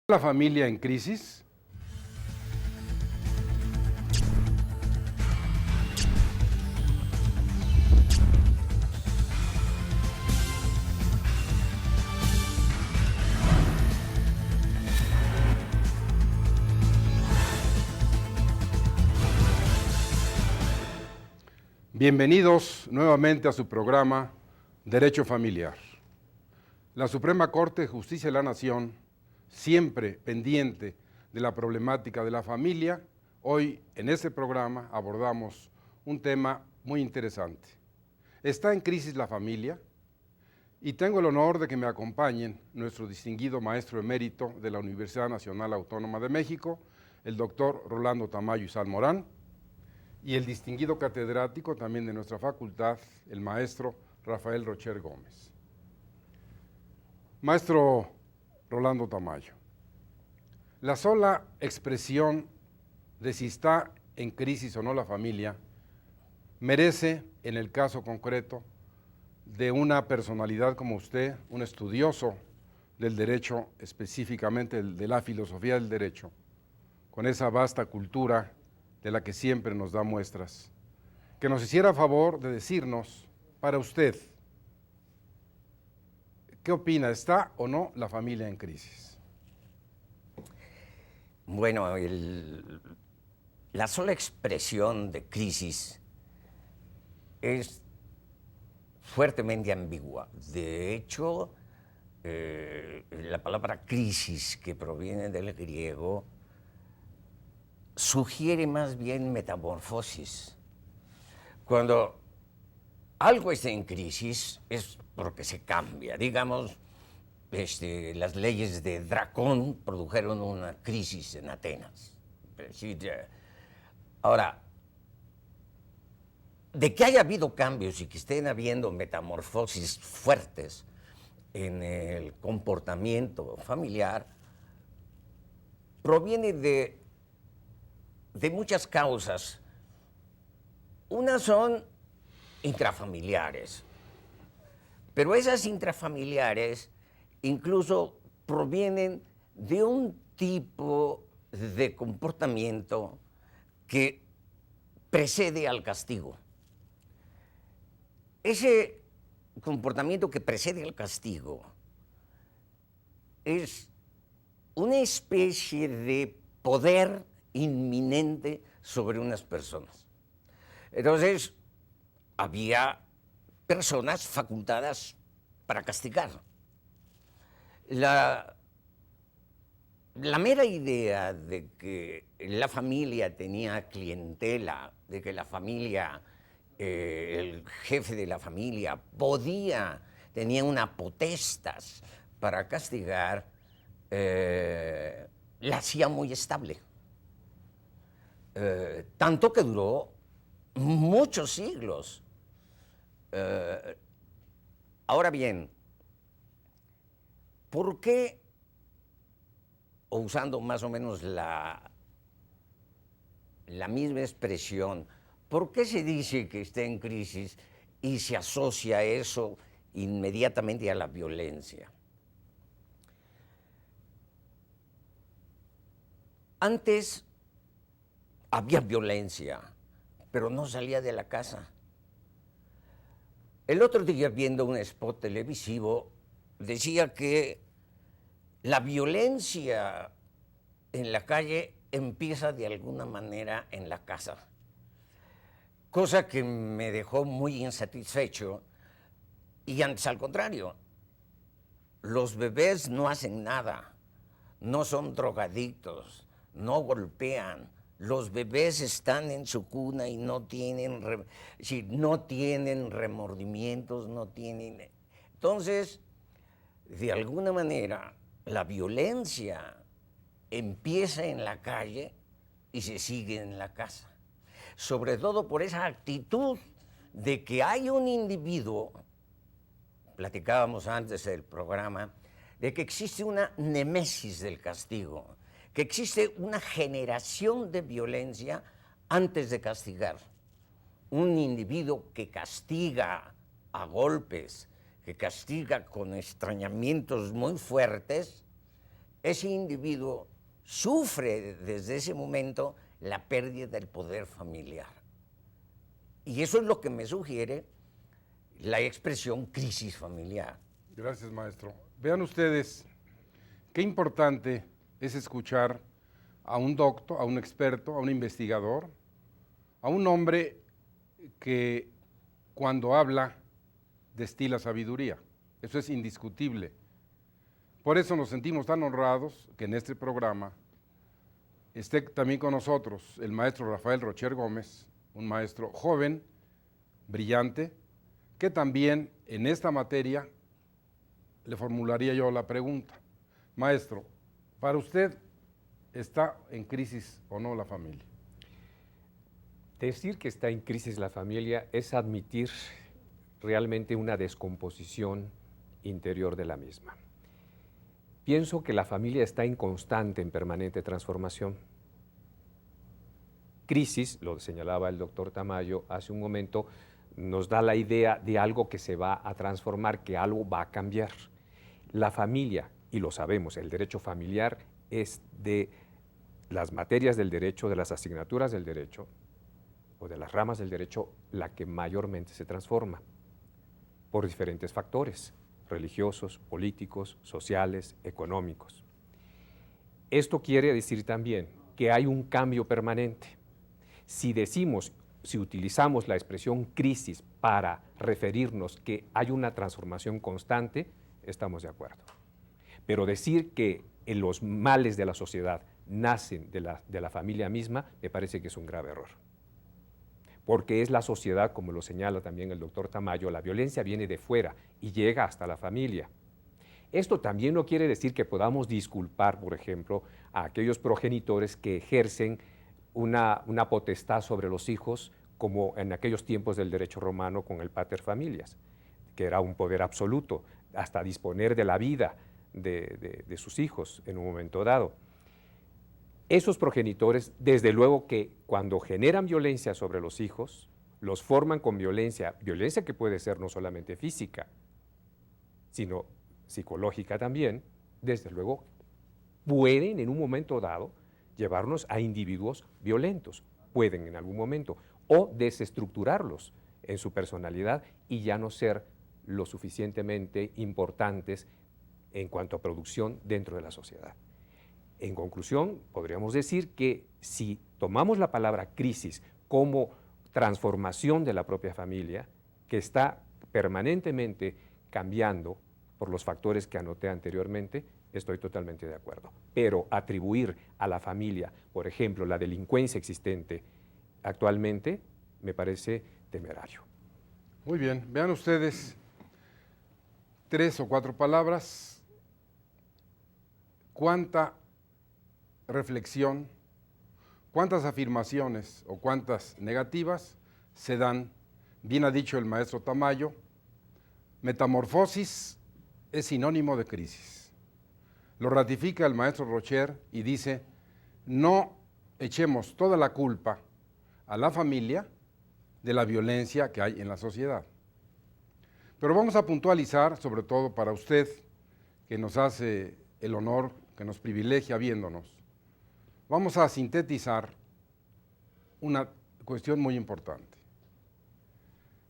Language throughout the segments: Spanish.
La familia en crisis. Bienvenidos nuevamente a su programa Derecho Familiar. La Suprema Corte de Justicia de la Nación, siempre pendiente de la problemática de la familia, hoy en este programa abordamos un tema muy interesante. ¿Está en crisis la familia? Y tengo el honor de que me acompañen nuestro distinguido maestro emérito de la Universidad Nacional Autónoma de México, el doctor Rolando Tamayo y Salmorán, y el distinguido catedrático también de nuestra facultad, el maestro Rafael Rocher Gómez. Maestro Rolando Tamayo, la sola expresión de si está en crisis o no la familia merece, en el caso concreto de una personalidad como usted, un estudioso del derecho, específicamente de la filosofía del derecho, con esa vasta cultura de la que siempre nos da muestras, que nos hiciera favor de decirnos, para usted, ¿qué opina? ¿Está o no la familia en crisis? Bueno, la sola expresión de crisis es fuertemente ambigua. De hecho, la palabra crisis, que proviene del griego, sugiere más bien metamorfosis. Cuando algo está en crisis es porque se cambia. Digamos, las leyes de Dracón produjeron una crisis en Atenas. Ahora, de que haya habido cambios y que estén habiendo metamorfosis fuertes en el comportamiento familiar, proviene de muchas causas. Unas son intrafamiliares, pero esas intrafamiliares incluso provienen de un tipo de comportamiento que precede al castigo. Ese comportamiento que precede al castigo es una especie de poder inminente sobre unas personas. Entonces, había personas facultadas para castigar. La mera idea de que la familia tenía clientela, de que la familia, el jefe de la familia tenía una potestas para castigar, la hacía muy estable. Tanto que duró muchos siglos. Ahora bien, ¿por qué, o usando más o menos la misma expresión, por qué se dice que está en crisis y se asocia eso inmediatamente a la violencia? Antes había violencia, pero no salía de la casa. El otro día, viendo un spot televisivo, decía que la violencia en la calle empieza de alguna manera en la casa, cosa que me dejó muy insatisfecho. Y antes, al contrario, los bebés no hacen nada, no son drogadictos, no golpean. Los bebés están en su cuna y no tienen remordimientos, no tienen... Entonces, de alguna manera, la violencia empieza en la calle y se sigue en la casa. Sobre todo por esa actitud de que hay un individuo, platicábamos antes del programa, de que existe una némesis del castigo, que existe una generación de violencia antes de castigar. Un individuo que castiga a golpes, que castiga con extrañamientos muy fuertes, ese individuo sufre desde ese momento la pérdida del poder familiar. Y eso es lo que me sugiere la expresión crisis familiar. Gracias, maestro. Vean ustedes qué importante es escuchar a un doctor, a un experto, a un investigador, a un hombre que cuando habla destila sabiduría. Eso es indiscutible. Por eso nos sentimos tan honrados que en este programa esté también con nosotros el maestro Rafael Rocher Gómez, un maestro joven, brillante, que también en esta materia le formularía yo la pregunta. Maestro, para usted, ¿está en crisis o no la familia? Decir que está en crisis la familia es admitir realmente una descomposición interior de la misma. Pienso que la familia está en constante, en permanente transformación. Crisis, lo señalaba el doctor Tamayo hace un momento, nos da la idea de algo que se va a transformar, que algo va a cambiar. La familia, y lo sabemos, el derecho familiar es de las materias del derecho, de las asignaturas del derecho, o de las ramas del derecho, la que mayormente se transforma, por diferentes factores, religiosos, políticos, sociales, económicos. Esto quiere decir también que hay un cambio permanente. Si utilizamos la expresión crisis para referirnos que hay una transformación constante, estamos de acuerdo. Pero decir que los males de la sociedad nacen de la familia misma, me parece que es un grave error. Porque es la sociedad, como lo señala también el doctor Tamayo, la violencia viene de fuera y llega hasta la familia. Esto también no quiere decir que podamos disculpar, por ejemplo, a aquellos progenitores que ejercen una potestad sobre los hijos, como en aquellos tiempos del derecho romano con el pater familias, que era un poder absoluto, hasta disponer de la vida de sus hijos en un momento dado. Esos progenitores, desde luego que cuando generan violencia sobre los hijos, los forman con violencia que puede ser no solamente física, sino psicológica también, desde luego pueden en un momento dado llevarnos a individuos violentos, pueden en algún momento, o desestructurarlos en su personalidad y ya no ser lo suficientemente importantes en cuanto a producción dentro de la sociedad. En conclusión, podríamos decir que si tomamos la palabra crisis como transformación de la propia familia, que está permanentemente cambiando por los factores que anoté anteriormente, estoy totalmente de acuerdo. Pero atribuir a la familia, por ejemplo, la delincuencia existente actualmente, me parece temerario. Muy bien, vean ustedes 3 o 4 palabras, cuánta reflexión, cuántas afirmaciones o cuántas negativas se dan. Bien ha dicho el maestro Tamayo, metamorfosis es sinónimo de crisis. Lo ratifica el maestro Rocher y dice, no echemos toda la culpa a la familia de la violencia que hay en la sociedad. Pero vamos a puntualizar, sobre todo para usted, que nos hace el honor, que nos privilegia viéndonos. Vamos a sintetizar una cuestión muy importante.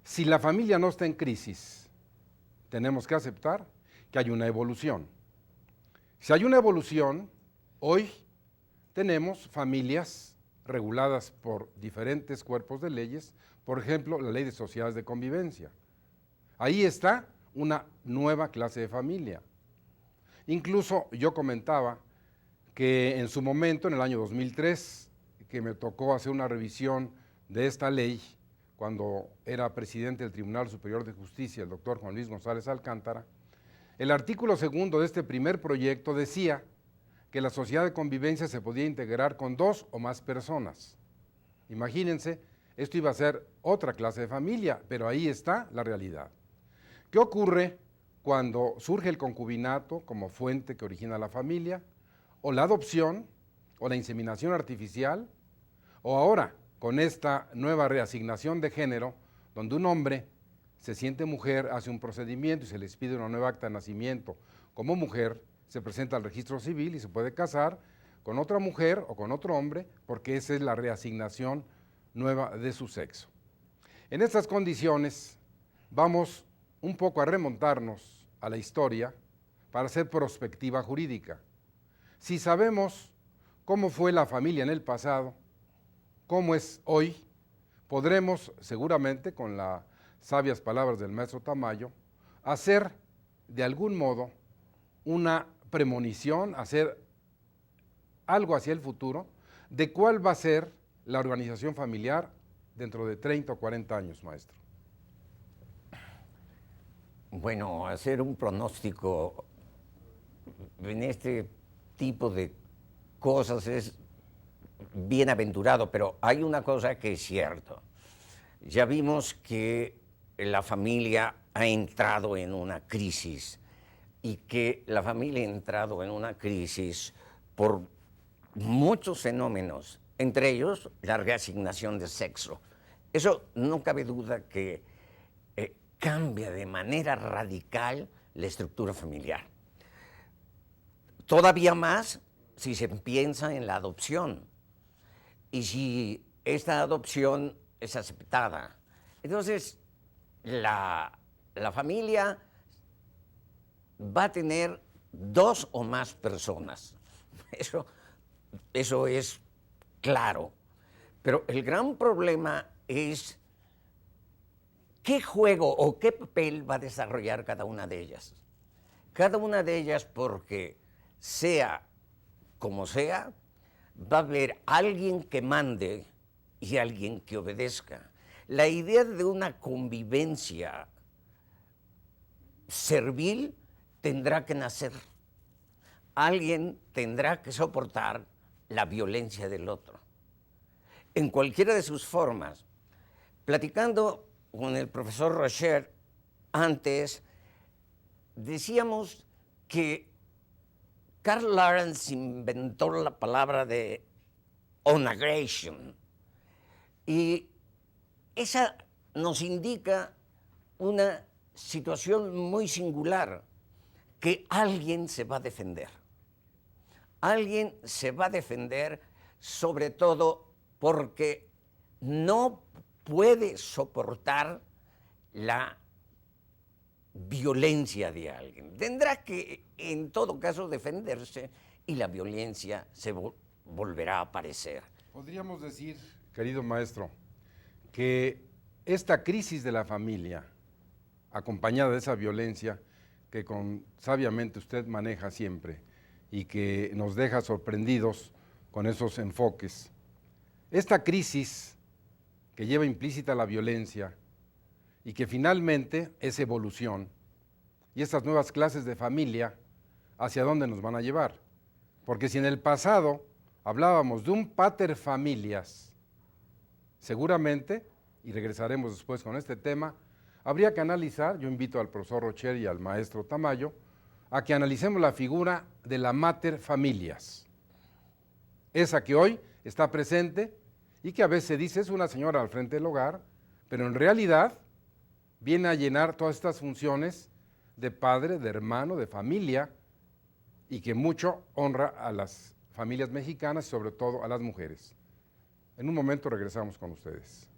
Si la familia no está en crisis, tenemos que aceptar que hay una evolución. Si hay una evolución, hoy tenemos familias reguladas por diferentes cuerpos de leyes, por ejemplo, la Ley de Sociedades de Convivencia. Ahí está una nueva clase de familia. Incluso yo comentaba que en su momento, en el año 2003, que me tocó hacer una revisión de esta ley, cuando era presidente del Tribunal Superior de Justicia, el doctor Juan Luis González Alcántara, el artículo 2 de este primer proyecto decía que la sociedad de convivencia se podía integrar con 2 o más personas. Imagínense, esto iba a ser otra clase de familia, pero ahí está la realidad. ¿Qué ocurre cuando surge el concubinato como fuente que origina la familia, o la adopción, o la inseminación artificial, o ahora con esta nueva reasignación de género, donde un hombre se siente mujer, hace un procedimiento y se les pide una nueva acta de nacimiento como mujer, se presenta al registro civil y se puede casar con otra mujer o con otro hombre, porque esa es la reasignación nueva de su sexo. En estas condiciones vamos un poco a remontarnos a la historia para hacer prospectiva jurídica. Si sabemos cómo fue la familia en el pasado, cómo es hoy, podremos seguramente, con las sabias palabras del maestro Tamayo, hacer de algún modo una premonición, hacer algo hacia el futuro de cuál va a ser la organización familiar dentro de 30 o 40 años, maestro. Bueno, hacer un pronóstico en este tipo de cosas es bienaventurado, pero hay una cosa que es cierto. Ya vimos que la familia ha entrado en una crisis y que la familia ha entrado en una crisis por muchos fenómenos, entre ellos la reasignación de sexo. Eso no cabe duda que cambia de manera radical la estructura familiar. Todavía más si se piensa en la adopción y si esta adopción es aceptada. Entonces, la familia va a tener 2 o más personas. Eso es claro. Pero el gran problema es qué juego o qué papel va a desarrollar cada una de ellas. Cada una de ellas, porque sea como sea, va a haber alguien que mande y alguien que obedezca. La idea de una convivencia servil tendrá que nacer. Alguien tendrá que soportar la violencia del otro, en cualquiera de sus formas. Platicando con el profesor Rocher antes, decíamos que Karl Lawrence inventó la palabra de onagration, y esa nos indica una situación muy singular, que alguien se va a defender. Alguien se va a defender sobre todo porque no puede soportar la violencia de alguien. Tendrá que, en todo caso, defenderse y la violencia se volverá a aparecer. Podríamos decir, querido maestro, que esta crisis de la familia, acompañada de esa violencia que sabiamente usted maneja siempre y que nos deja sorprendidos con esos enfoques, esta crisis que lleva implícita la violencia y que finalmente es evolución, y estas nuevas clases de familia, ¿hacia dónde nos van a llevar? Porque si en el pasado hablábamos de un pater familias, seguramente, y regresaremos después con este tema, habría que analizar, yo invito al profesor Rocher y al maestro Tamayo, a que analicemos la figura de la mater familias, esa que hoy está presente y que a veces dice es una señora al frente del hogar, pero en realidad viene a llenar todas estas funciones de padre, de hermano, de familia, y que mucho honra a las familias mexicanas y sobre todo a las mujeres. En un momento regresamos con ustedes.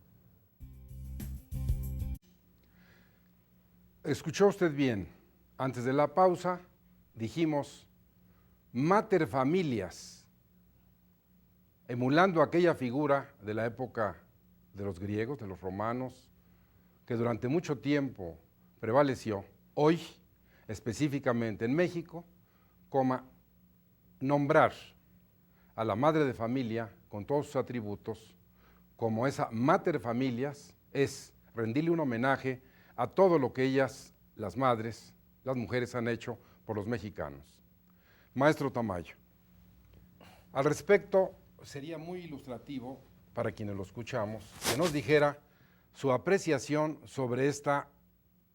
Escuchó usted bien, antes de la pausa dijimos mater familias, emulando aquella figura de la época de los griegos, de los romanos, que durante mucho tiempo prevaleció. Hoy, específicamente en México, nombrar a la madre de familia con todos sus atributos como esa mater familias es rendirle un homenaje a todo lo que ellas, las madres, las mujeres han hecho por los mexicanos. Maestro Tamayo, al respecto sería muy ilustrativo para quienes lo escuchamos que nos dijera su apreciación sobre esta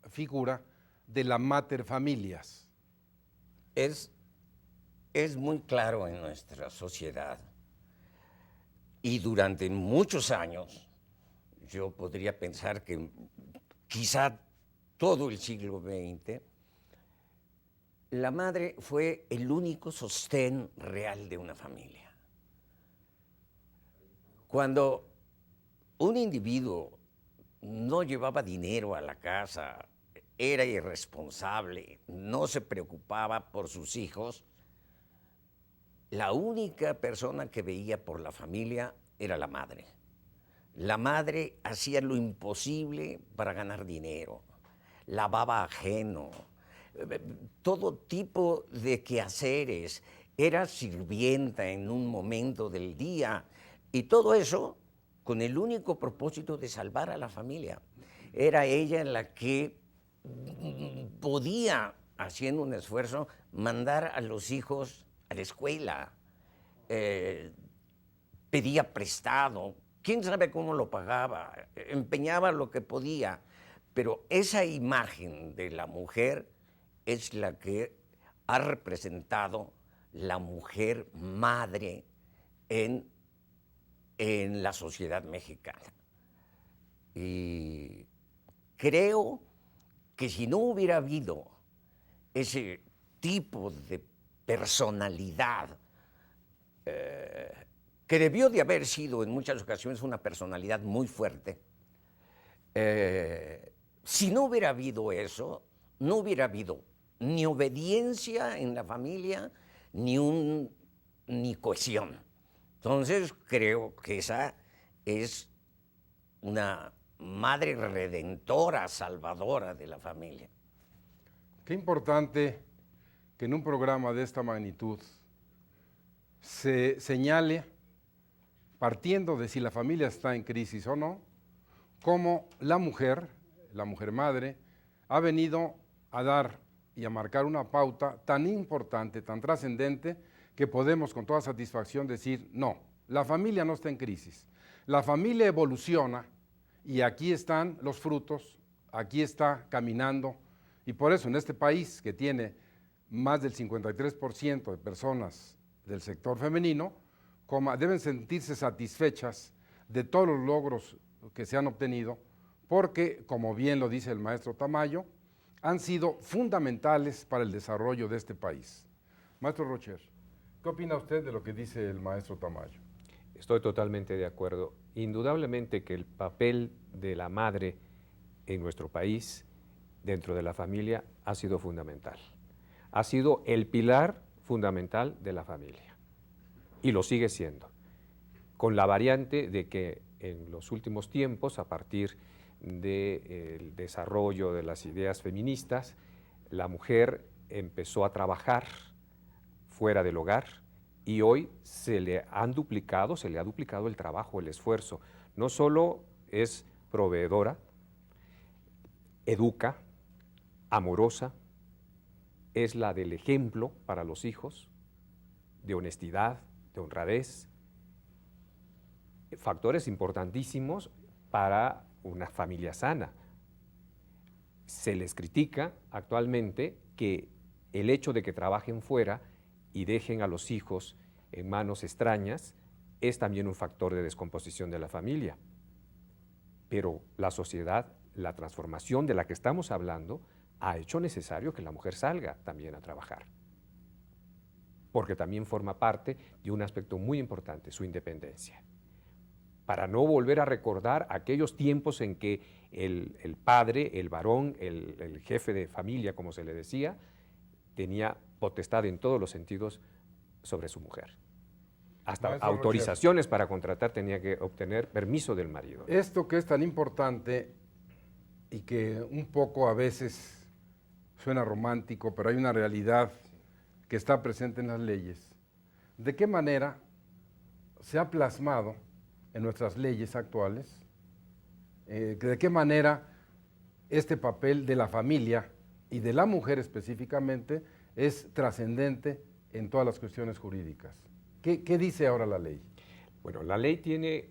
figura de la mater familias. Es muy claro en nuestra sociedad, y durante muchos años, yo podría pensar que quizá todo el siglo XX, la madre fue el único sostén real de una familia. Cuando un individuo no llevaba dinero a la casa, era irresponsable, no se preocupaba por sus hijos, la única persona que veía por la familia era la madre. La madre hacía lo imposible para ganar dinero, lavaba ajeno, todo tipo de quehaceres, era sirvienta en un momento del día, y todo eso con el único propósito de salvar a la familia. Era ella la que podía, haciendo un esfuerzo, mandar a los hijos a la escuela, pedía prestado, quién sabe cómo lo pagaba, empeñaba lo que podía, pero esa imagen de la mujer es la que ha representado la mujer madre en la sociedad mexicana. Y creo que si no hubiera habido ese tipo de personalidad, que debió de haber sido en muchas ocasiones una personalidad muy fuerte, si no hubiera habido eso, no hubiera habido ni obediencia en la familia, ni cohesión. Entonces creo que esa es una madre redentora, salvadora de la familia. Qué importante que en un programa de esta magnitud se señale, partiendo de si la familia está en crisis o no, cómo la mujer madre, ha venido a dar y a marcar una pauta tan importante, tan trascendente, que podemos con toda satisfacción decir, no, la familia no está en crisis, la familia evoluciona y aquí están los frutos, aquí está caminando, y por eso en este país que tiene más del 53% de personas del sector femenino, deben sentirse satisfechas de todos los logros que se han obtenido, porque, como bien lo dice el maestro Tamayo, han sido fundamentales para el desarrollo de este país. Maestro Rocher, ¿qué opina usted de lo que dice el maestro Tamayo? Estoy totalmente de acuerdo. Indudablemente que el papel de la madre en nuestro país, dentro de la familia, ha sido fundamental. Ha sido el pilar fundamental de la familia y lo sigue siendo, con la variante de que en los últimos tiempos, a partir del desarrollo de las ideas feministas, la mujer empezó a trabajar fuera del hogar y hoy se le ha duplicado el trabajo, el esfuerzo. No solo es proveedora, educa, amorosa, es la del ejemplo para los hijos, de honestidad, de honradez, factores importantísimos para una familia sana. Se les critica actualmente que el hecho de que trabajen fuera y dejen a los hijos en manos extrañas es también un factor de descomposición de la familia. Pero la sociedad, la transformación de la que estamos hablando, ha hecho necesario que la mujer salga también a trabajar, porque también forma parte de un aspecto muy importante, su independencia. Para no volver a recordar aquellos tiempos en que el padre, el varón, el jefe de familia, como se le decía, tenía potestad en todos los sentidos sobre su mujer. Hasta Maestro autorizaciones para contratar tenía que obtener permiso del marido. Esto que es tan importante y que un poco a veces suena romántico, pero hay una realidad que está presente en las leyes. ¿De qué manera se ha plasmado en nuestras leyes actuales? ¿De qué manera este papel de la familia y de la mujer específicamente es trascendente en todas las cuestiones jurídicas? ¿Qué dice ahora la ley? Bueno, la ley tiene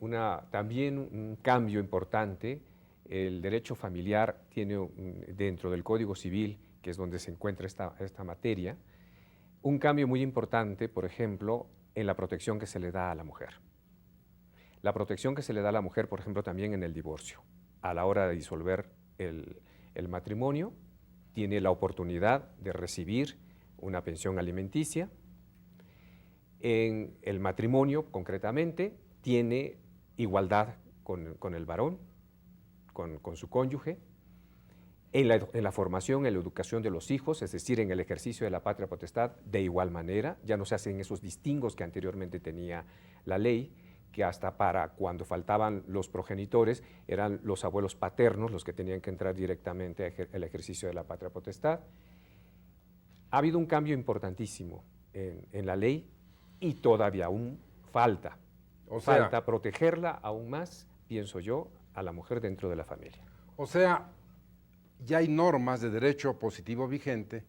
también un cambio importante. El derecho familiar tiene dentro del Código Civil, que es donde se encuentra esta materia, un cambio muy importante, por ejemplo, en la protección que se le da a la mujer. La protección que se le da a la mujer, por ejemplo, también en el divorcio. A la hora de disolver el matrimonio, tiene la oportunidad de recibir una pensión alimenticia. En el matrimonio, concretamente, tiene igualdad con el varón, con su cónyuge. En la formación, en la educación de los hijos, es decir, en el ejercicio de la patria potestad, de igual manera, ya no se hacen esos distingos que anteriormente tenía la ley, que hasta para cuando faltaban los progenitores eran los abuelos paternos los que tenían que entrar directamente al ejercicio de la patria potestad. Ha habido un cambio importantísimo en la ley y todavía aún falta. Falta protegerla aún más, pienso yo, a la mujer dentro de la familia. O sea, ya hay normas de derecho positivo vigente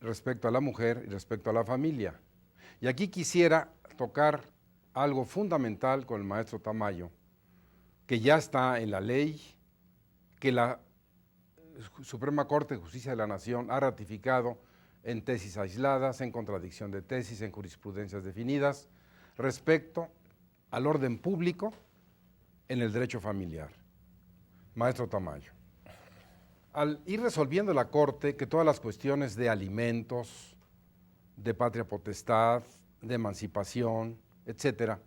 respecto a la mujer y respecto a la familia. Y aquí quisiera tocar algo fundamental con el maestro Tamayo, que ya está en la ley, que la Suprema Corte de Justicia de la Nación ha ratificado en tesis aisladas, en contradicción de tesis, en jurisprudencias definidas, respecto al orden público en el derecho familiar. Maestro Tamayo, al ir resolviendo la Corte que todas las cuestiones de alimentos, de patria potestad, de emancipación, etcétera,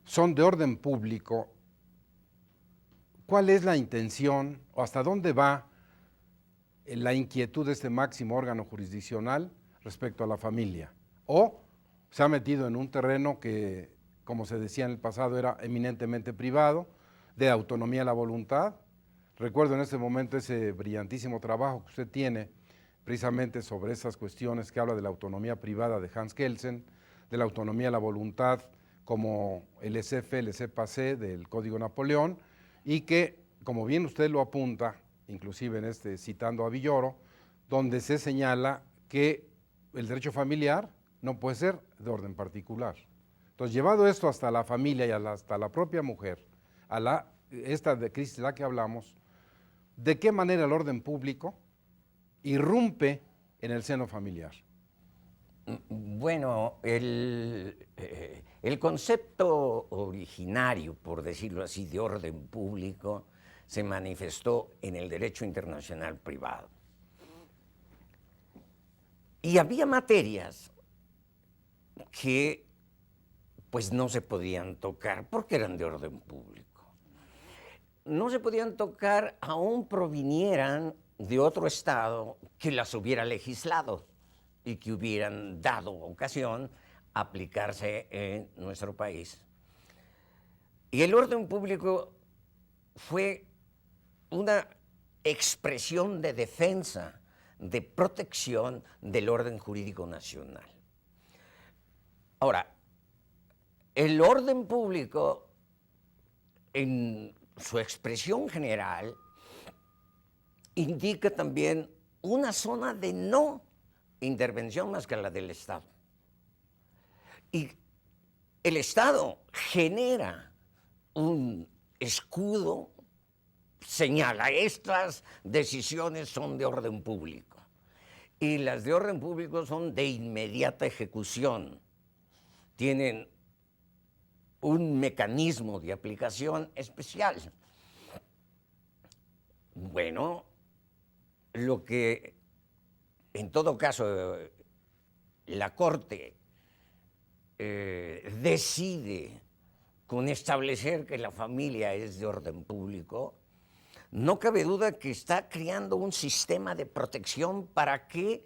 son de orden público, ¿cuál es la intención o hasta dónde va la inquietud de este máximo órgano jurisdiccional respecto a la familia? ¿O se ha metido en un terreno que, como se decía en el pasado, era eminentemente privado, de autonomía a la voluntad? Recuerdo en este momento ese brillantísimo trabajo que usted tiene precisamente sobre esas cuestiones que habla de la autonomía privada de Hans Kelsen, de la autonomía a la voluntad como el laissez-faire del Código Napoleón, y que, como bien usted lo apunta, inclusive citando a Villoro, donde se señala que el derecho familiar no puede ser de orden particular. Entonces, llevado esto hasta la familia y hasta la propia mujer, esta de crisis de la que hablamos, ¿de qué manera el orden público irrumpe en el seno familiar? Bueno, el concepto originario, por decirlo así, de orden público, se manifestó en el derecho internacional privado. Y había materias que pues no se podían tocar porque eran de orden público. No se podían tocar aún provinieran de otro estado que las hubiera legislado y que hubieran dado ocasión a aplicarse en nuestro país. Y el orden público fue una expresión de defensa, de protección del orden jurídico nacional. Ahora, el orden público, en su expresión general, indica también una zona de no intervención más que la del Estado. Y el Estado genera un escudo, señala, estas decisiones son de orden público. Y las de orden público son de inmediata ejecución. Tienen un mecanismo de aplicación especial. Bueno, lo que en todo caso la Corte decide con establecer que la familia es de orden público, no cabe duda que está creando un sistema de protección para que,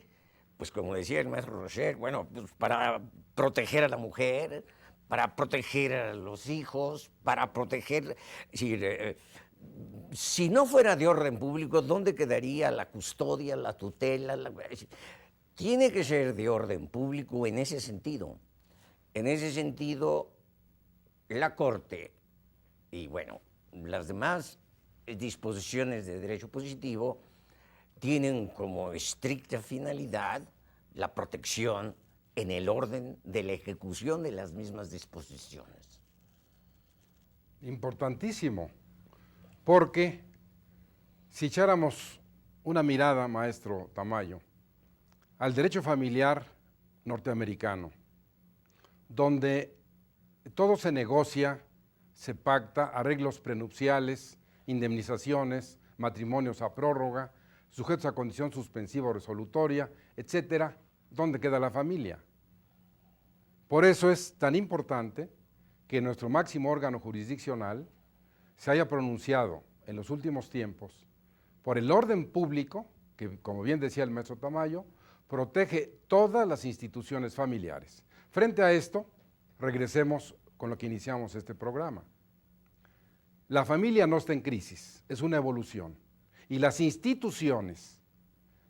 pues como decía el maestro Rocher, bueno, pues para proteger a la mujer, para proteger a los hijos, para proteger... Es decir, si no fuera de orden público, ¿dónde quedaría la custodia, la tutela? Tiene que ser de orden público en ese sentido. En ese sentido, la Corte y, bueno, las demás disposiciones de derecho positivo tienen como estricta finalidad la protección en el orden de la ejecución de las mismas disposiciones. Importantísimo, porque si echáramos una mirada, maestro Tamayo, al derecho familiar norteamericano, donde todo se negocia, se pacta, arreglos prenupciales, indemnizaciones, matrimonios a prórroga, sujetos a condición suspensiva o resolutoria, etcétera, ¿dónde queda la familia? Por eso es tan importante que nuestro máximo órgano jurisdiccional se haya pronunciado en los últimos tiempos por el orden público, que como bien decía el maestro Tamayo, protege todas las instituciones familiares. Frente a esto, regresemos con lo que iniciamos este programa. La familia no está en crisis, es una evolución. Y las instituciones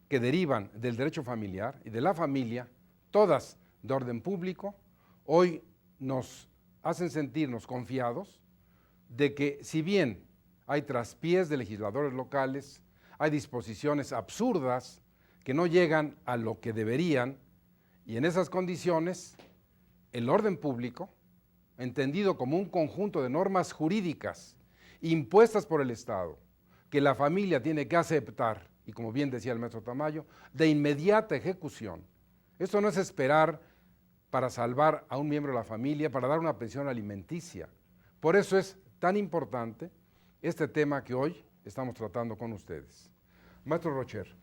que derivan del derecho familiar y de la familia, todas de orden público, hoy nos hacen sentirnos confiados de que si bien hay traspiés de legisladores locales, hay disposiciones absurdas que no llegan a lo que deberían, y en esas condiciones el orden público, entendido como un conjunto de normas jurídicas impuestas por el Estado, que la familia tiene que aceptar, y como bien decía el maestro Tamayo, de inmediata ejecución. Esto no es esperar para salvar a un miembro de la familia, para dar una pensión alimenticia. Por eso es tan importante este tema que hoy estamos tratando con ustedes. Maestro Rocher,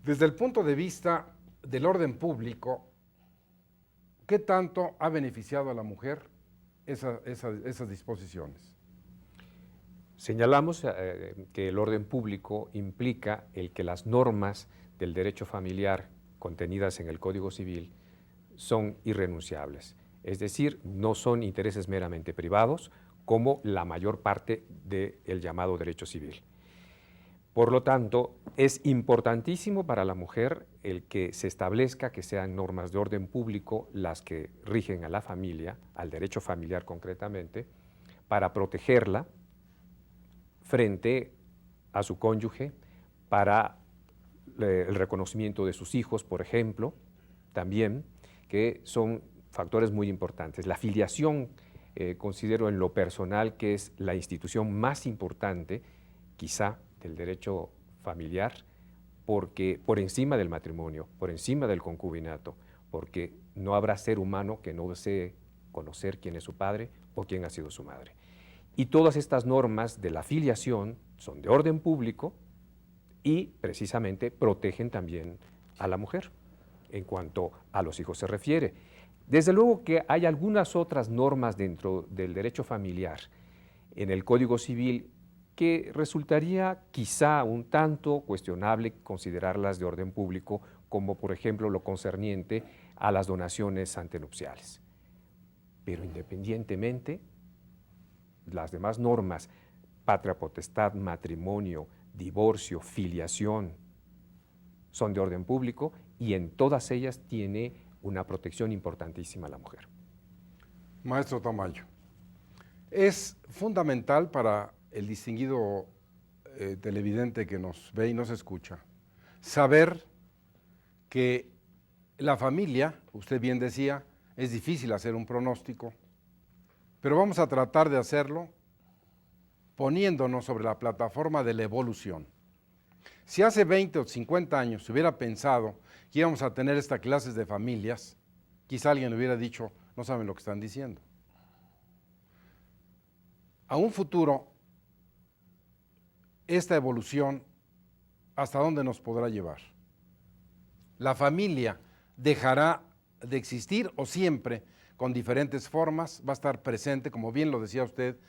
desde el punto de vista del orden público, ¿qué tanto ha beneficiado a la mujer esas disposiciones? Señalamos que el orden público implica el que las normas del derecho familiar contenidas en el Código Civil son irrenunciables, es decir, no son intereses meramente privados como la mayor parte del llamado derecho civil. Por lo tanto, es importantísimo para la mujer el que se establezca que sean normas de orden público las que rigen a la familia, al derecho familiar concretamente, para protegerla frente a su cónyuge, para el reconocimiento de sus hijos, por ejemplo, también, que son factores muy importantes. La filiación, considero en lo personal que es la institución más importante, quizá, del derecho familiar, porque por encima del matrimonio, por encima del concubinato, porque no habrá ser humano que no desee conocer quién es su padre o quién ha sido su madre. Y todas estas normas de la filiación son de orden público y precisamente protegen también a la mujer en cuanto a los hijos se refiere. Desde luego que hay algunas otras normas dentro del derecho familiar en el Código Civil que resultaría quizá un tanto cuestionable considerarlas de orden público, como por ejemplo lo concerniente a las donaciones antenupciales. Pero independientemente, las demás normas, patria potestad, matrimonio, divorcio, filiación, son de orden público y en todas ellas tiene una protección importantísima a la mujer. Maestro Tamayo, es fundamental para el distinguido televidente que nos ve y nos escucha saber que la familia, usted bien decía, es difícil hacer un pronóstico, pero vamos a tratar de hacerlo poniéndonos sobre la plataforma de la evolución. Si hace 20 o 50 años se hubiera pensado que íbamos a tener estas clases de familias, quizá alguien le hubiera dicho, no saben lo que están diciendo. A un futuro, esta evolución, ¿hasta dónde nos podrá llevar? La familia dejará de existir o siempre, con diferentes formas, va a estar presente, como bien lo decía usted,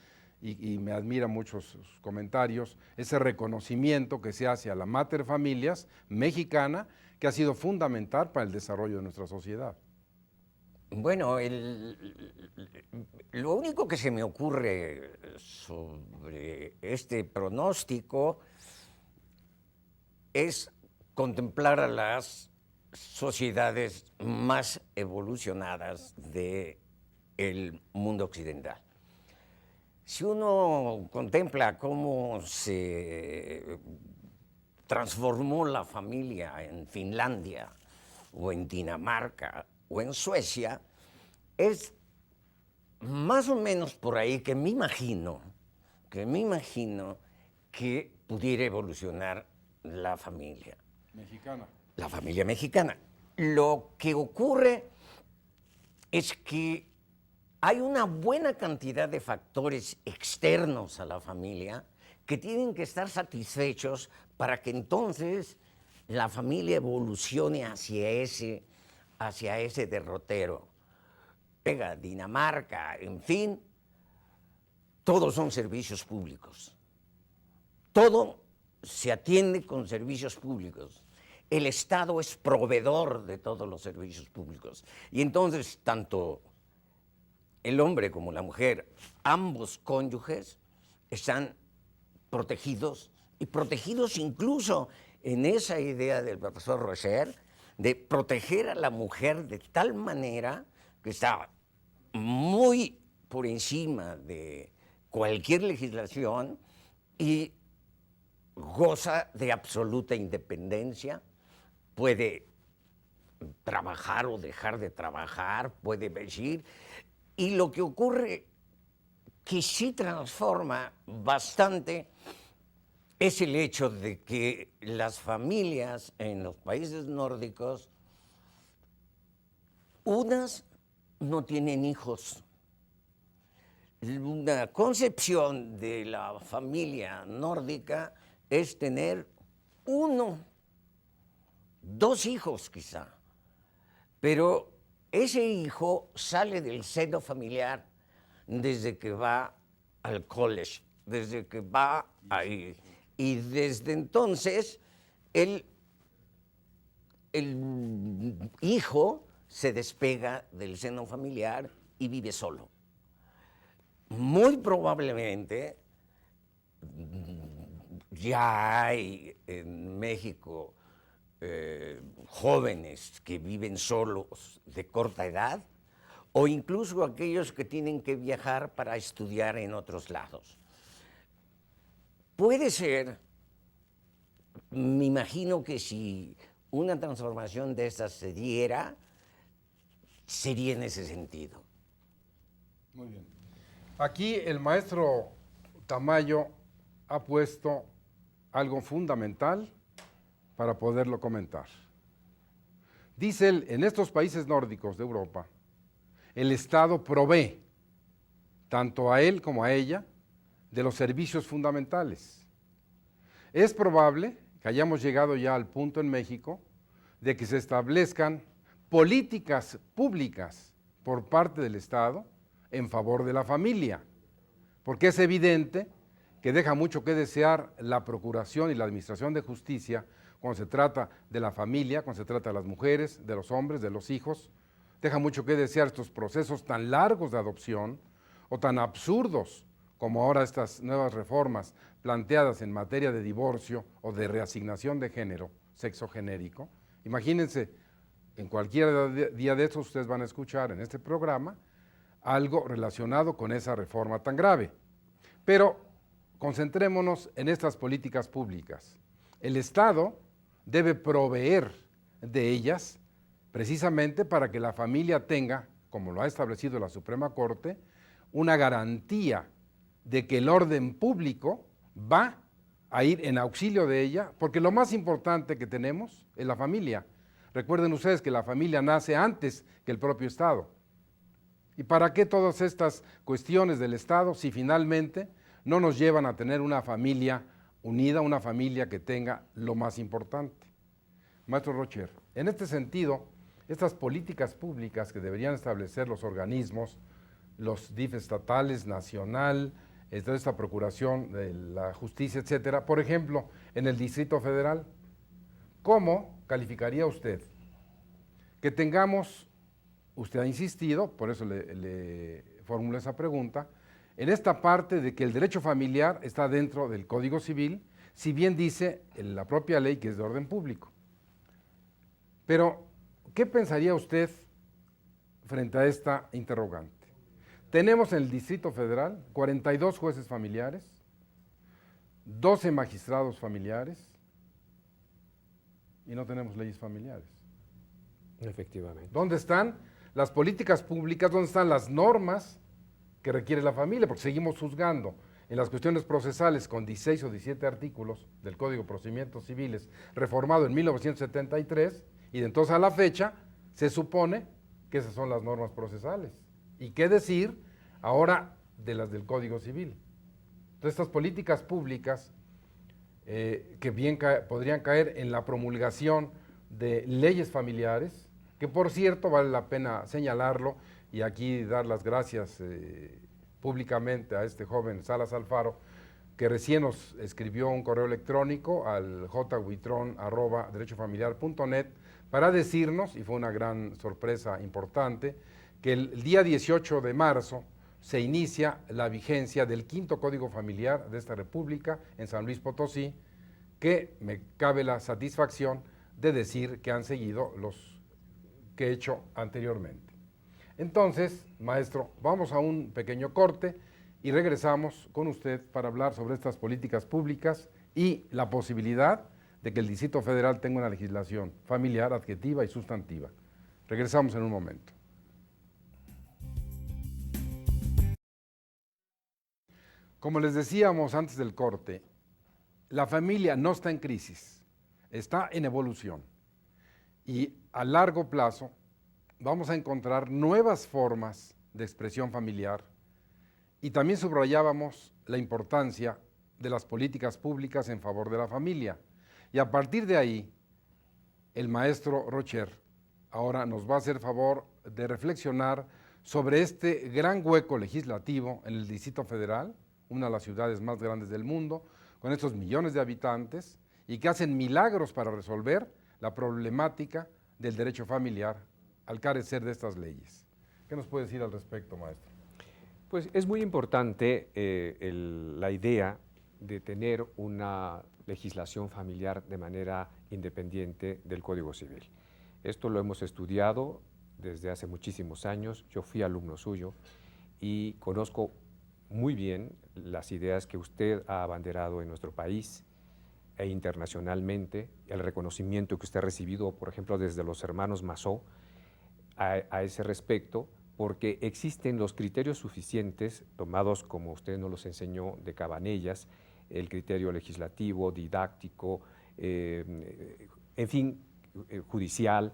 y me admira mucho sus comentarios, ese reconocimiento que se hace a la mater familias mexicana, que ha sido fundamental para el desarrollo de nuestra sociedad. Bueno, lo único que se me ocurre sobre este pronóstico es contemplar a las sociedades más evolucionadas del mundo occidental. Si uno contempla cómo se transformó la familia en Finlandia o en Dinamarca o en Suecia, es más o menos por ahí que me imagino que pudiera evolucionar la familia. Mexicana. La familia mexicana. Lo que ocurre es que hay una buena cantidad de factores externos a la familia que tienen que estar satisfechos para que entonces la familia evolucione hacia ese derrotero. Pega, Dinamarca, en fin, todos son servicios públicos. Todo se atiende con servicios públicos. El Estado es proveedor de todos los servicios públicos. Y entonces, tanto el hombre como la mujer, ambos cónyuges, están protegidos, y protegidos incluso en esa idea del profesor Rocher de proteger a la mujer de tal manera que está muy por encima de cualquier legislación y goza de absoluta independencia, puede trabajar o dejar de trabajar, puede decir, y lo que ocurre que sí transforma bastante es el hecho de que las familias en los países nórdicos, unas no tienen hijos. Una concepción de la familia nórdica es tener 1, 2 hijos quizá, pero ese hijo sale del seno familiar desde que va al college, desde que va ahí. Y desde entonces el hijo se despega del seno familiar y vive solo. Muy probablemente ya hay en México jóvenes que viven solos de corta edad, o incluso aquellos que tienen que viajar para estudiar en otros lados. Puede ser, me imagino que si una transformación de estas se diera, sería en ese sentido. Muy bien. Aquí el maestro Tamayo ha puesto algo fundamental para poderlo comentar. Dice él, en estos países nórdicos de Europa, el Estado provee, tanto a él como a ella, de los servicios fundamentales. Es probable que hayamos llegado ya al punto en México de que se establezcan políticas públicas por parte del Estado en favor de la familia, porque es evidente que deja mucho que desear la procuración y la administración de justicia cuando se trata de la familia, cuando se trata de las mujeres, de los hombres, de los hijos. Deja mucho que desear estos procesos tan largos de adopción o tan absurdos como ahora estas nuevas reformas planteadas en materia de divorcio o de reasignación de género, sexo genérico. Imagínense, en cualquier día de estos ustedes van a escuchar en este programa algo relacionado con esa reforma tan grave. Pero concentrémonos en estas políticas públicas. El Estado debe proveer de ellas precisamente para que la familia tenga, como lo ha establecido la Suprema Corte, una garantía de que el orden público va a ir en auxilio de ella, porque lo más importante que tenemos es la familia. Recuerden ustedes que la familia nace antes que el propio Estado. ¿Y para qué todas estas cuestiones del Estado si finalmente no nos llevan a tener una familia unida, una familia que tenga lo más importante? Maestro Rocher, en este sentido, estas políticas públicas que deberían establecer los organismos, los DIF estatales, nacional, toda esta procuración de la justicia, etcétera, por ejemplo, en el Distrito Federal, ¿cómo calificaría usted que tengamos, usted ha insistido, por eso le formulo esa pregunta, en esta parte de que el derecho familiar está dentro del Código Civil, si bien dice en la propia ley que es de orden público? Pero, ¿qué pensaría usted frente a esta interrogante? Tenemos en el Distrito Federal 42 jueces familiares, 12 magistrados familiares y no tenemos leyes familiares. Efectivamente. ¿Dónde están las políticas públicas? ¿Dónde están las normas que requiere la familia? Porque seguimos juzgando en las cuestiones procesales con 16 o 17 artículos del Código de Procedimientos Civiles, reformado en 1973, y de entonces a la fecha se supone que esas son las normas procesales. ¿Y qué decir ahora de las del Código Civil? Entonces, estas políticas públicas que bien podrían caer en la promulgación de leyes familiares, que por cierto vale la pena señalarlo y aquí dar las gracias públicamente a este joven Salas Alfaro, que recién nos escribió un correo electrónico al jhuitron@derechofamiliar.net para decirnos, y fue una gran sorpresa importante, que el día 18 de marzo se inicia la vigencia del 5º Código Familiar de esta República en San Luis Potosí, que me cabe la satisfacción de decir que han seguido los que he hecho anteriormente. Entonces, maestro, vamos a un pequeño corte y regresamos con usted para hablar sobre estas políticas públicas y la posibilidad de que el Distrito Federal tenga una legislación familiar, adjetiva y sustantiva. Regresamos en un momento. Como les decíamos antes del corte, la familia no está en crisis, está en evolución. Y a largo plazo vamos a encontrar nuevas formas de expresión familiar. Y también subrayábamos la importancia de las políticas públicas en favor de la familia. Y a partir de ahí, el maestro Rocher ahora nos va a hacer favor de reflexionar sobre este gran hueco legislativo en el Distrito Federal, una de las ciudades más grandes del mundo, con estos millones de habitantes, y que hacen milagros para resolver la problemática del derecho familiar al carecer de estas leyes. ¿Qué nos puede decir al respecto, maestro? Pues es muy importante la idea de tener una legislación familiar de manera independiente del Código Civil. Esto lo hemos estudiado desde hace muchísimos años. Yo fui alumno suyo y conozco muy bien las ideas que usted ha abanderado en nuestro país e internacionalmente, el reconocimiento que usted ha recibido, por ejemplo, desde los hermanos Masó a ese respecto, porque existen los criterios suficientes, tomados como usted nos los enseñó de Cabanellas, el criterio legislativo, didáctico, en fin, judicial,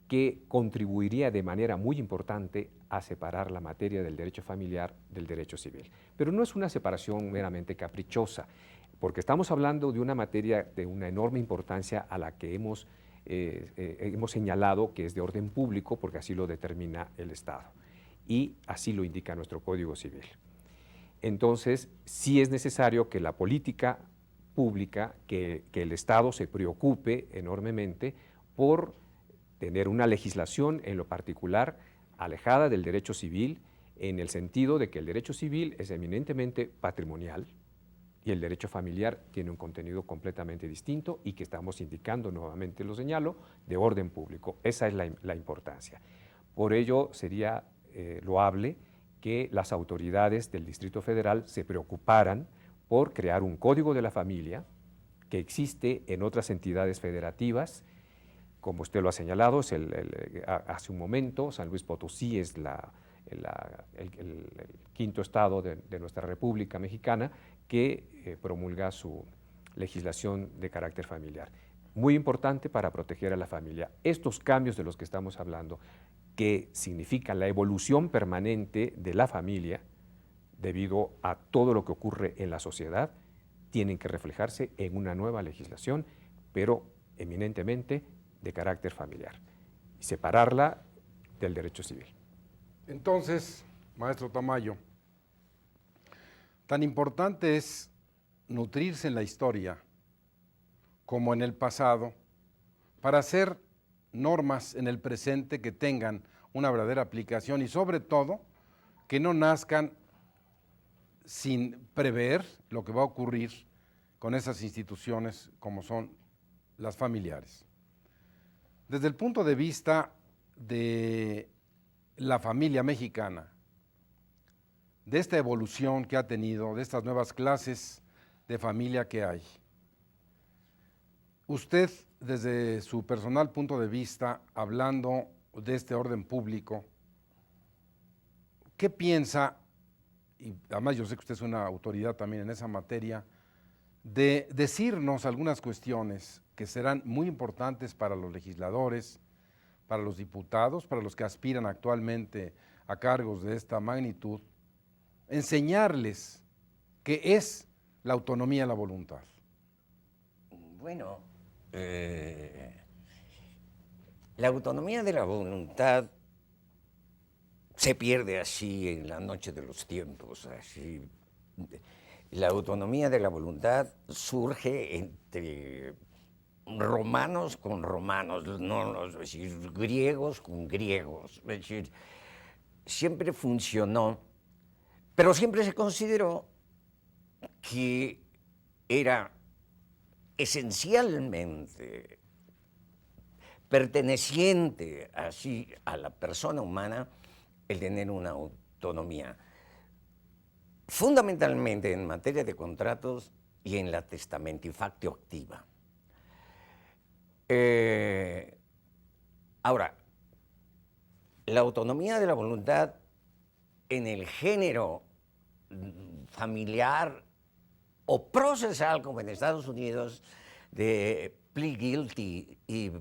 que contribuiría de manera muy importante a separar la materia del derecho familiar del derecho civil. Pero no es una separación meramente caprichosa, porque estamos hablando de una materia de una enorme importancia a la que hemos señalado que es de orden público, porque así lo determina el Estado, y así lo indica nuestro Código Civil. Entonces, sí es necesario que la política pública, que el Estado se preocupe enormemente por tener una legislación en lo particular alejada del derecho civil, en el sentido de que el derecho civil es eminentemente patrimonial y el derecho familiar tiene un contenido completamente distinto y que estamos indicando, nuevamente lo señalo, de orden público. Esa es la importancia. Por ello sería loable que las autoridades del Distrito Federal se preocuparan por crear un código de la familia que existe en otras entidades federativas. Como usted lo ha señalado, hace un momento, San Luis Potosí es el quinto estado de nuestra República Mexicana que promulga su legislación de carácter familiar. Muy importante para proteger a la familia. Estos cambios de los que estamos hablando, que significan la evolución permanente de la familia debido a todo lo que ocurre en la sociedad, tienen que reflejarse en una nueva legislación, pero eminentemente de carácter familiar, y separarla del derecho civil. Entonces, maestro Tamayo, tan importante es nutrirse en la historia como en el pasado para hacer normas en el presente que tengan una verdadera aplicación y sobre todo que no nazcan sin prever lo que va a ocurrir con esas instituciones como son las familiares. Desde el punto de vista de la familia mexicana, de esta evolución que ha tenido, de estas nuevas clases de familia que hay, usted, desde su personal punto de vista, hablando de este orden público, ¿qué piensa, y además yo sé que usted es una autoridad también en esa materia, de decirnos algunas cuestiones que serán muy importantes para los legisladores, para los diputados, para los que aspiran actualmente a cargos de esta magnitud, enseñarles qué es la autonomía de la voluntad? Bueno, la autonomía de la voluntad se pierde así en la noche de los tiempos. Así. La autonomía de la voluntad surge entre romanos con romanos, no, es decir, griegos con griegos. Es decir, siempre funcionó, pero siempre se consideró que era esencialmente perteneciente así a la persona humana el tener una autonomía, fundamentalmente en materia de contratos y en la testamentafactio activa. Ahora, la autonomía de la voluntad en el género familiar o procesal, como en Estados Unidos, de plea guilty y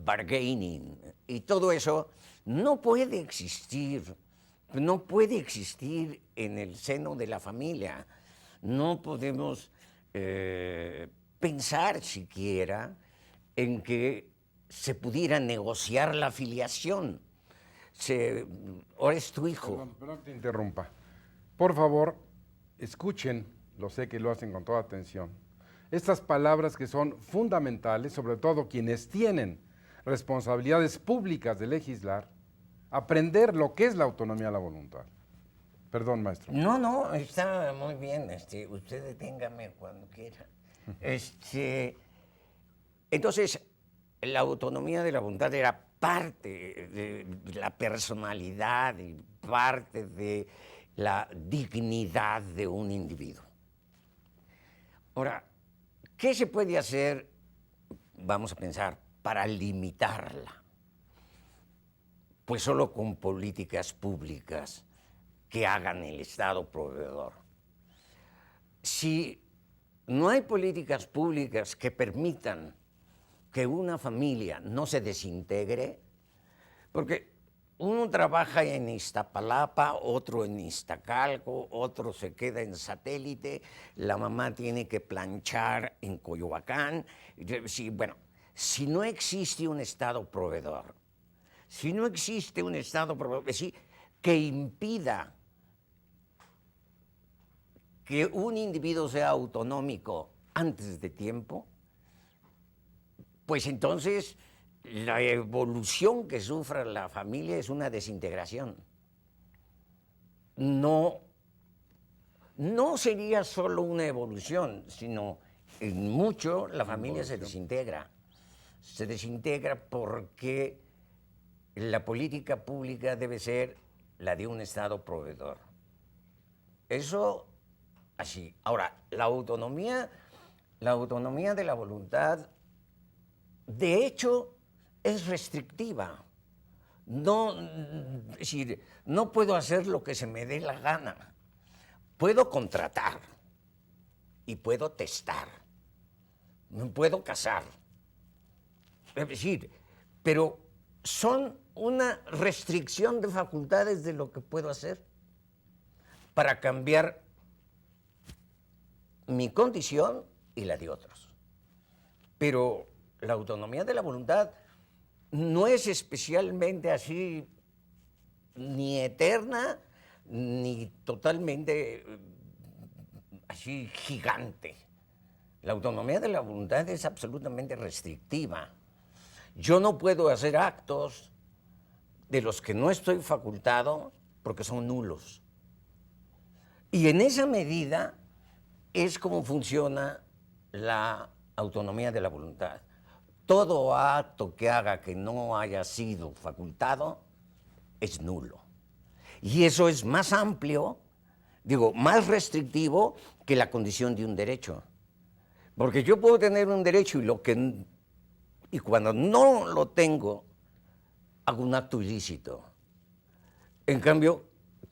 bargaining y todo eso, no puede existir en el seno de la familia. No podemos pensar siquiera en que se pudiera negociar la filiación. Ahora es tu hijo. Perdón, te interrumpa. Por favor, escuchen, lo sé que lo hacen con toda atención, estas palabras que son fundamentales, sobre todo quienes tienen responsabilidades públicas de legislar, aprender lo que es la autonomía de la voluntad. Perdón, maestro. No, está muy bien. Usted deténgame cuando quiera. Entonces, la autonomía de la voluntad era parte de la personalidad y parte de la dignidad de un individuo. Ahora, ¿qué se puede hacer, vamos a pensar, para limitarla? Pues solo con políticas públicas que hagan el Estado proveedor. Si no hay políticas públicas que permitan que una familia no se desintegre, porque uno trabaja en Iztapalapa, otro en Iztacalco, otro se queda en Satélite, la mamá tiene que planchar en Coyoacán. Si no existe un Estado proveedor, que impida que un individuo sea autonómico antes de tiempo, pues entonces la evolución que sufra la familia es una desintegración. No sería solo una evolución, sino en mucho la familia se desintegra. Se desintegra porque la política pública debe ser la de un Estado proveedor. Eso así. Ahora, la autonomía de la voluntad, de hecho, es restrictiva. Es decir, no puedo hacer lo que se me dé la gana. Puedo contratar y puedo testar. Me puedo casar. Es decir, pero son una restricción de facultades de lo que puedo hacer para cambiar mi condición y la de otros. Pero la autonomía de la voluntad no es especialmente así ni eterna ni totalmente así gigante. La autonomía de la voluntad es absolutamente restrictiva. Yo no puedo hacer actos de los que no estoy facultado porque son nulos. Y en esa medida es como funciona la autonomía de la voluntad. Todo acto que haga que no haya sido facultado es nulo. Y eso es más amplio, más restrictivo que la condición de un derecho. Porque yo puedo tener un derecho y cuando no lo tengo, hago un acto ilícito. En cambio,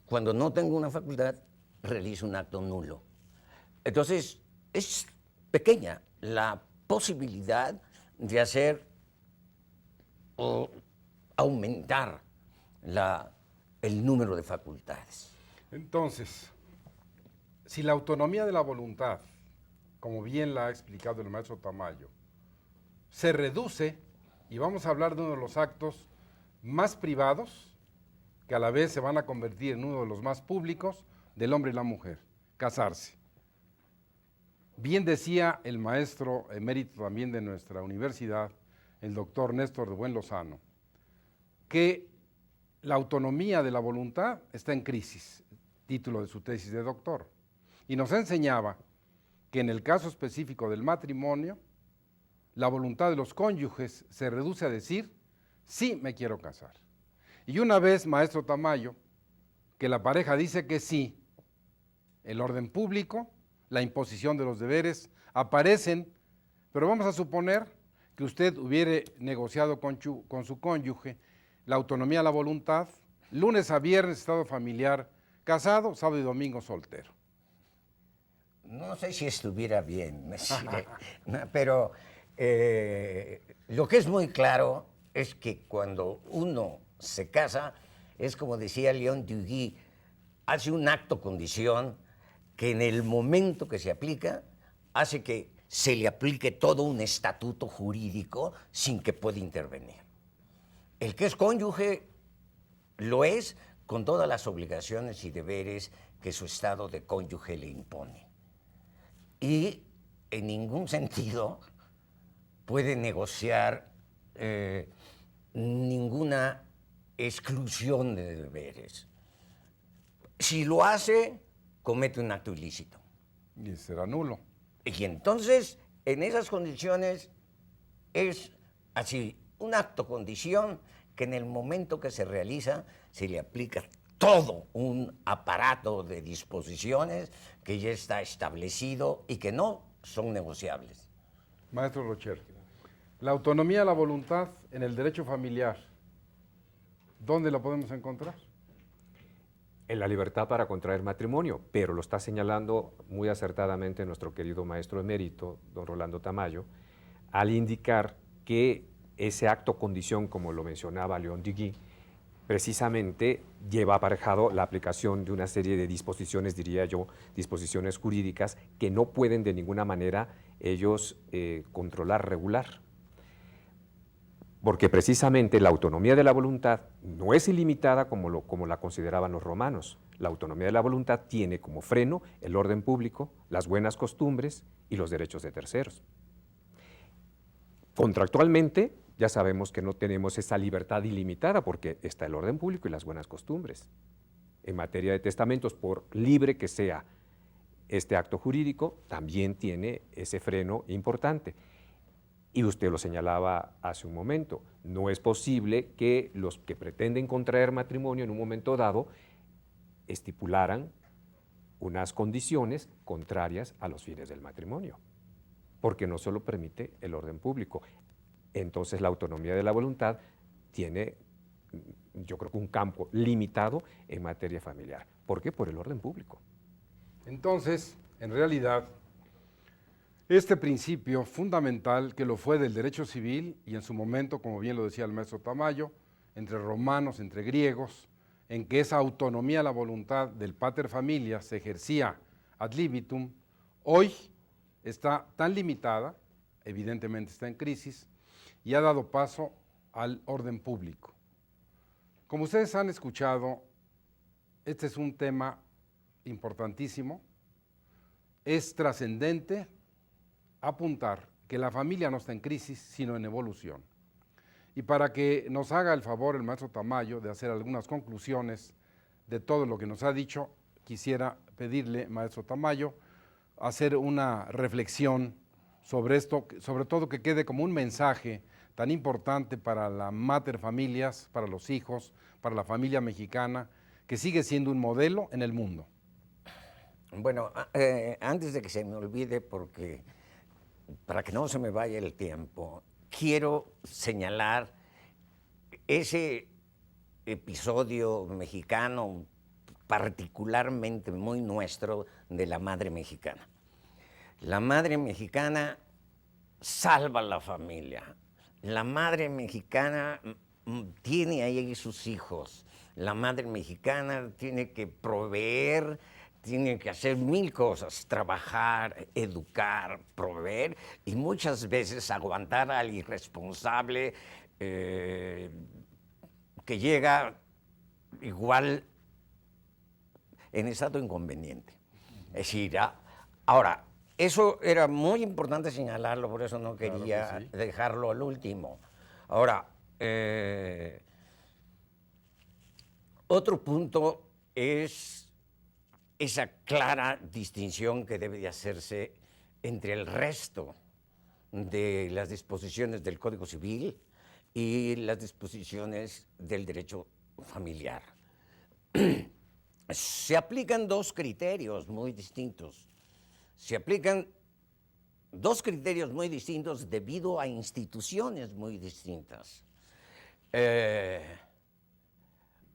cuando no tengo una facultad, realizo un acto nulo. Entonces, es pequeña la posibilidad de hacer o aumentar la el número de facultades. Entonces, si la autonomía de la voluntad, como bien la ha explicado el maestro Tamayo, se reduce, y vamos a hablar de uno de los actos más privados, que a la vez se van a convertir en uno de los más públicos, del hombre y la mujer, casarse. Bien decía el maestro emérito también de nuestra universidad, el doctor Néstor de Buen Lozano, que la autonomía de la voluntad está en crisis, título de su tesis de doctor. Y nos enseñaba que en el caso específico del matrimonio, la voluntad de los cónyuges se reduce a decir, sí me quiero casar. Y una vez, maestro Tamayo, que la pareja dice que sí, el orden público, la imposición de los deberes aparecen, pero vamos a suponer que usted hubiere negociado con su cónyuge la autonomía de la voluntad, lunes a viernes estado familiar casado, sábado y domingo soltero. No sé si estuviera bien, pero lo que es muy claro es que cuando uno se casa, es como decía León Duguy, hace un acto condición que en el momento que se aplica, hace que se le aplique todo un estatuto jurídico sin que pueda intervenir. El que es cónyuge lo es con todas las obligaciones y deberes que su estado de cónyuge le impone. Y en ningún sentido puede negociar ninguna exclusión de deberes. Si lo hace, comete un acto ilícito. Y será nulo. Y entonces, en esas condiciones, es así, un acto condición que en el momento que se realiza, se le aplica todo un aparato de disposiciones que ya está establecido y que no son negociables. Maestro Rocher, la autonomía de la voluntad en el derecho familiar, ¿dónde la podemos encontrar? En la libertad para contraer matrimonio, pero lo está señalando muy acertadamente nuestro querido maestro emérito, don Rolando Tamayo, al indicar que ese acto condición, como lo mencionaba León Duguy, precisamente lleva aparejado la aplicación de una serie de disposiciones, diría yo, disposiciones jurídicas que no pueden de ninguna manera ellos controlar, regular. Porque precisamente la autonomía de la voluntad no es ilimitada como la consideraban los romanos. La autonomía de la voluntad tiene como freno el orden público, las buenas costumbres y los derechos de terceros. Contractualmente, ya sabemos que no tenemos esa libertad ilimitada porque está el orden público y las buenas costumbres. En materia de testamentos, por libre que sea este acto jurídico, también tiene ese freno importante. Y usted lo señalaba hace un momento, no es posible que los que pretenden contraer matrimonio en un momento dado estipularan unas condiciones contrarias a los fines del matrimonio, porque no se lo permite el orden público. Entonces la autonomía de la voluntad tiene, yo creo que un campo limitado en materia familiar. ¿Por qué? Por el orden público. Entonces, en realidad, este principio fundamental, que lo fue del derecho civil y en su momento, como bien lo decía el maestro Tamayo, entre romanos, entre griegos, en que esa autonomía de la voluntad del pater familias se ejercía ad libitum, hoy está tan limitada, evidentemente está en crisis, y ha dado paso al orden público. Como ustedes han escuchado, este es un tema importantísimo, es trascendente apuntar que la familia no está en crisis, sino en evolución. Y para que nos haga el favor el maestro Tamayo de hacer algunas conclusiones de todo lo que nos ha dicho, quisiera pedirle, maestro Tamayo, hacer una reflexión sobre esto, sobre todo que quede como un mensaje tan importante para la mater familias, para los hijos, para la familia mexicana, que sigue siendo un modelo en el mundo. Bueno, antes de que se me olvide, porque para que no se me vaya el tiempo, quiero señalar ese episodio mexicano, particularmente muy nuestro, de la madre mexicana. La madre mexicana salva a la familia. La madre mexicana tiene ahí sus hijos. La madre mexicana tiene que proveer, tiene que hacer 1000 cosas, trabajar, educar, proveer y muchas veces aguantar al irresponsable que llega igual en estado inconveniente. Es decir, ahora, eso era muy importante señalarlo, por eso no quería Claro que sí. dejarlo al último. Ahora, otro punto es esa clara distinción que debe de hacerse entre el resto de las disposiciones del Código Civil y las disposiciones del derecho familiar. Se aplican dos criterios muy distintos. Se aplican dos criterios muy distintos debido a instituciones muy distintas.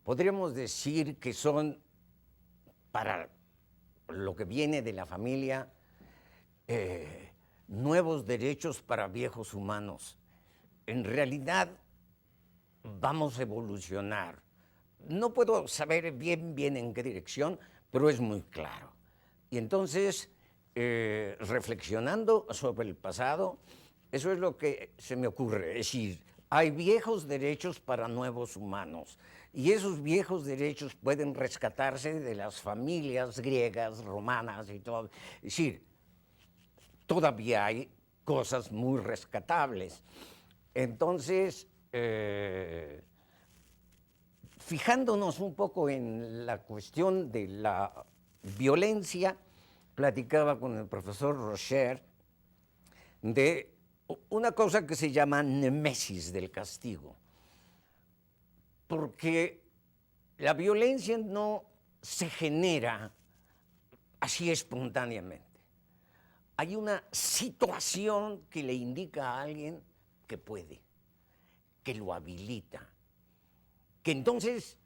Podríamos decir que son, para lo que viene de la familia, nuevos derechos para viejos humanos. En realidad, vamos a evolucionar. No puedo saber bien en qué dirección, pero es muy claro. Y entonces, reflexionando sobre el pasado, eso es lo que se me ocurre. Es decir, hay viejos derechos para nuevos humanos. Y esos viejos derechos pueden rescatarse de las familias griegas, romanas y todo. Es decir, todavía hay cosas muy rescatables. Entonces, fijándonos un poco en la cuestión de la violencia, platicaba con el profesor Rocher de una cosa que se llama némesis del castigo, porque la violencia no se genera así espontáneamente. Hay una situación que le indica a alguien que puede, que lo habilita, que entonces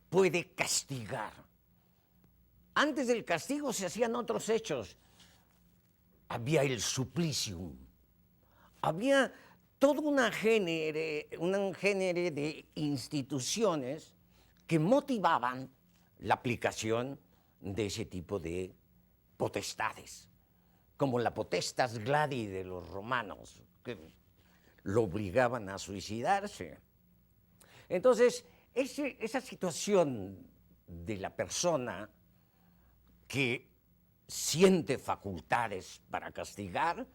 puede castigar. Antes del castigo se hacían otros hechos. Había el supplicium, había todo un género de instituciones que motivaban la aplicación de ese tipo de potestades, como la potestas gladi de los romanos, que lo obligaban a suicidarse. Entonces, esa situación de la persona que siente facultades para castigar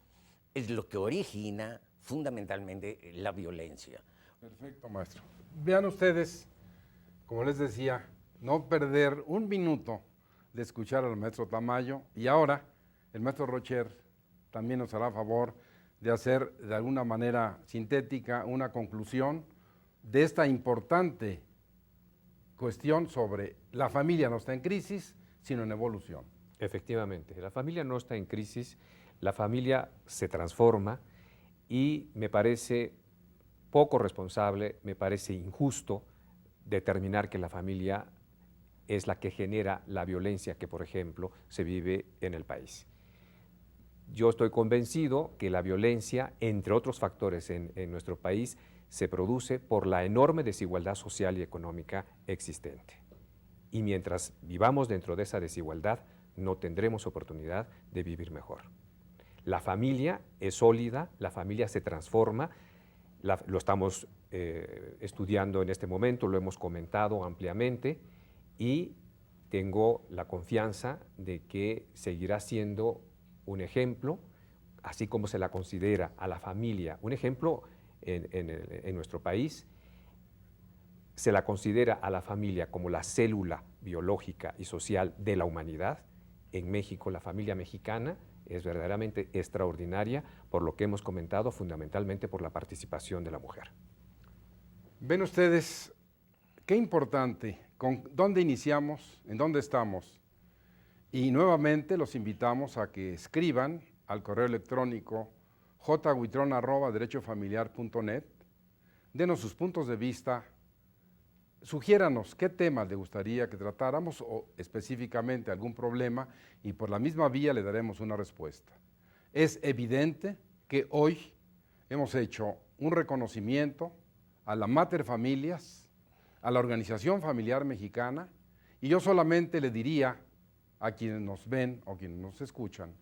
es lo que origina fundamentalmente la violencia. Perfecto, maestro. Vean ustedes, como les decía, no perder un minuto de escuchar al maestro Tamayo, y ahora el maestro Rocher también nos hará favor de hacer de alguna manera sintética una conclusión de esta importante cuestión sobre la familia no está en crisis, sino en evolución. Efectivamente, la familia no está en crisis, la familia se transforma y me parece poco responsable, me parece injusto determinar que la familia es la que genera la violencia que, por ejemplo, se vive en el país. Yo estoy convencido que la violencia, entre otros factores en nuestro país, se produce por la enorme desigualdad social y económica existente. Y mientras vivamos dentro de esa desigualdad, no tendremos oportunidad de vivir mejor. La familia es sólida, la familia se transforma, lo estamos estudiando en este momento, lo hemos comentado ampliamente y tengo la confianza de que seguirá siendo un ejemplo, así como se la considera a la familia un ejemplo en nuestro país, se la considera a la familia como la célula biológica y social de la humanidad. En México, la familia mexicana es verdaderamente extraordinaria por lo que hemos comentado, fundamentalmente por la participación de la mujer. Ven ustedes, qué importante, con dónde iniciamos, en dónde estamos. Y nuevamente los invitamos a que escriban al correo electrónico jhuitron@derechofamiliar.net, denos sus puntos de vista, sugiéranos qué temas le gustaría que tratáramos o específicamente algún problema y por la misma vía le daremos una respuesta. Es evidente que hoy hemos hecho un reconocimiento a las mater familias, a la organización familiar mexicana, y yo solamente le diría a quienes nos ven o quienes nos escuchan,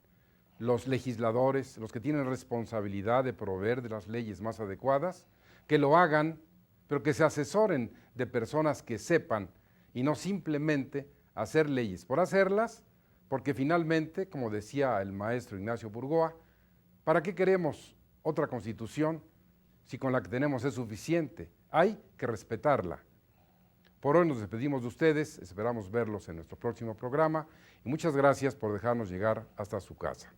los legisladores, los que tienen responsabilidad de proveer de las leyes más adecuadas, que lo hagan, pero que se asesoren de personas que sepan y no simplemente hacer leyes por hacerlas, porque finalmente, como decía el maestro Ignacio Burgoa, ¿para qué queremos otra constitución si con la que tenemos es suficiente? Hay que respetarla. Por hoy nos despedimos de ustedes, esperamos verlos en nuestro próximo programa y muchas gracias por dejarnos llegar hasta su casa.